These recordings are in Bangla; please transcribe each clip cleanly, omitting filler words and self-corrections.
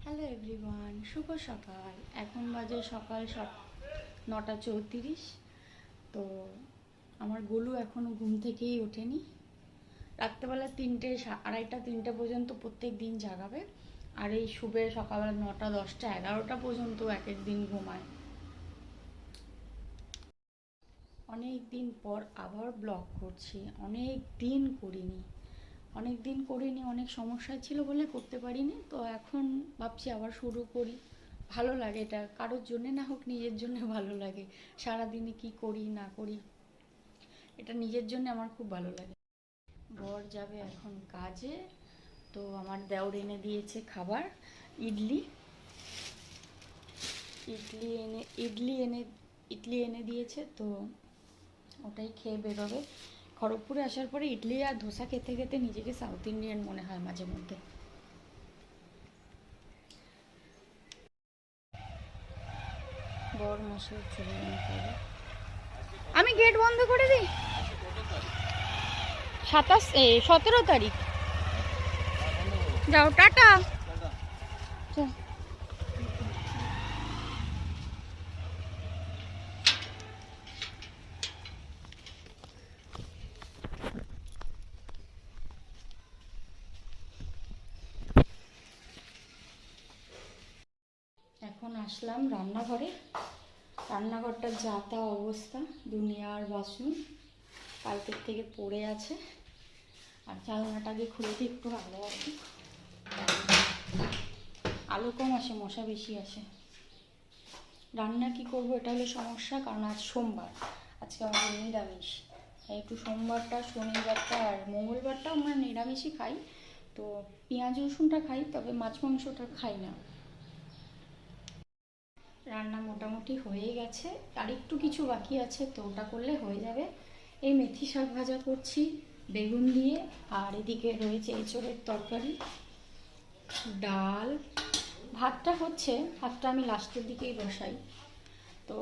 হ্যালো এভরিওয়ান, শুভ সকাল। এখন বাজে সকাল 9:34। তো আমার গোলু এখনও ঘুম থেকেই ওঠেনি। রাত্রেবেলা 3টে, 2:30, 3টে পর্যন্ত প্রত্যেক দিন জাগাবে। আর এই শুভে সকালবেলা 9টা, 10টা, 11টা পর্যন্ত এক এক দিন ঘুমায়। অনেক দিন পর আবার ব্লগ করছি। অনেক দিন করিনি, অনেক সমস্যায় ছিল বলে করতে পারিনি। তো এখন ভাবছি আবার শুরু করি। ভালো লাগে এটা, কারোর জন্যে না হোক নিজের জন্য ভালো লাগে। সারাদিনে কি করি না করি, এটা নিজের জন্য আমার খুব ভালো লাগে। বর যাবে এখন কাজে, তো আমার দেওর এনে দিয়েছে খাবার, ইডলি এনে দিয়েছে। তো ওটাই খেয়ে বেরোবে। খড়গপুরে আসার পরে ইডলি আর ধোসা খেতে খেতে নিজেকে সাউথ ইন্ডিয়ান মনে হয় মাঝে মধ্যে। বর মশাই চলে যাবে। আমি গেট বন্ধ করে দিই। 17 তারিখ। যাও, টাটা। এখন আসলাম রান্নাঘরে। রান্নাঘরটার যা তা অবস্থা, দুনিয়ার বাসন কালকের থেকে পড়ে আছে। আর জানলাটাকে খুলে দিয়ে একটু আলো আসে, আলো কম আসে, মশা বেশি আসে। রান্না কি করবো এটা হলো সমস্যা, কারণ আজ সোমবার, আজকে আমাদের নিরামিষ। একটু সোমবারটা, শনিবারটা আর মঙ্গলবারটাও আমরা নিরামিষই খাই। তো পেঁয়াজ রসুনটা খাই, তবে মাছ মাংসটা খাই না। রান্না মোটামুটি হয়ে গেছে, আর একটু কিছু বাকি আছে, তো ওটা করলে হয়ে যাবে। এই মেথি শাক ভাজা করছি বেগুন দিয়ে, আর এদিকে রয়েছে এঁচোড়ের তরকারি, ডাল। ভাতটা হচ্ছে, ভাতটা আমি লাস্টের দিকেই বসাই। তো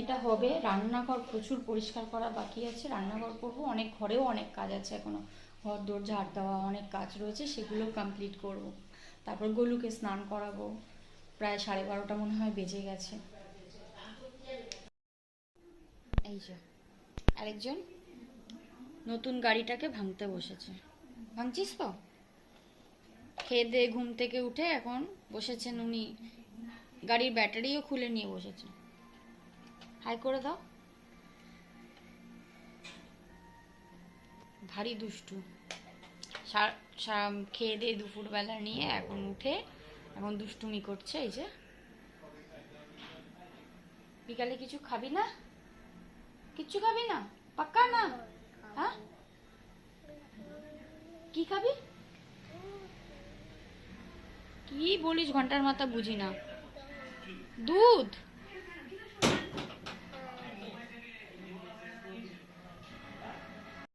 এটা হবে। রান্নাঘর প্রচুর পরিষ্কার করা বাকি আছে, রান্নাঘর করবো। ঘরেও অনেক কাজ আছে এখনো, ঘর দোর ঝাড় দেওয়া, অনেক কাজ রয়েছে, সেগুলো কমপ্লিট করব। তারপর গোলুকে স্নান করাবো। প্রায় 12:30 মনে হয় বেজে গেছে। এই যে আরেকজন নতুন গাড়িটাকে ভাঙতে বসেছে। ভাঙছিস তো? খেয়ে দিয়ে ঘুম থেকে উঠে এখন বসেছেন উনি, গাড়ির ব্যাটারিও খুলে নিয়ে বসেছে। হাই করে দাও। ভারী দুষ্টু। খেয়ে দিয়ে দুপুরবেলা নিয়ে এখন উঠে এখন দুষ্টুমি করছে। এই যে, বিকালে কিছু খাবি না? কিচ্ছু খাবি না? পাক্কা না? হ্যাঁ, কি খাবি? কি বলিস ঘন্টার মাথা, বুঝি না। দুধ?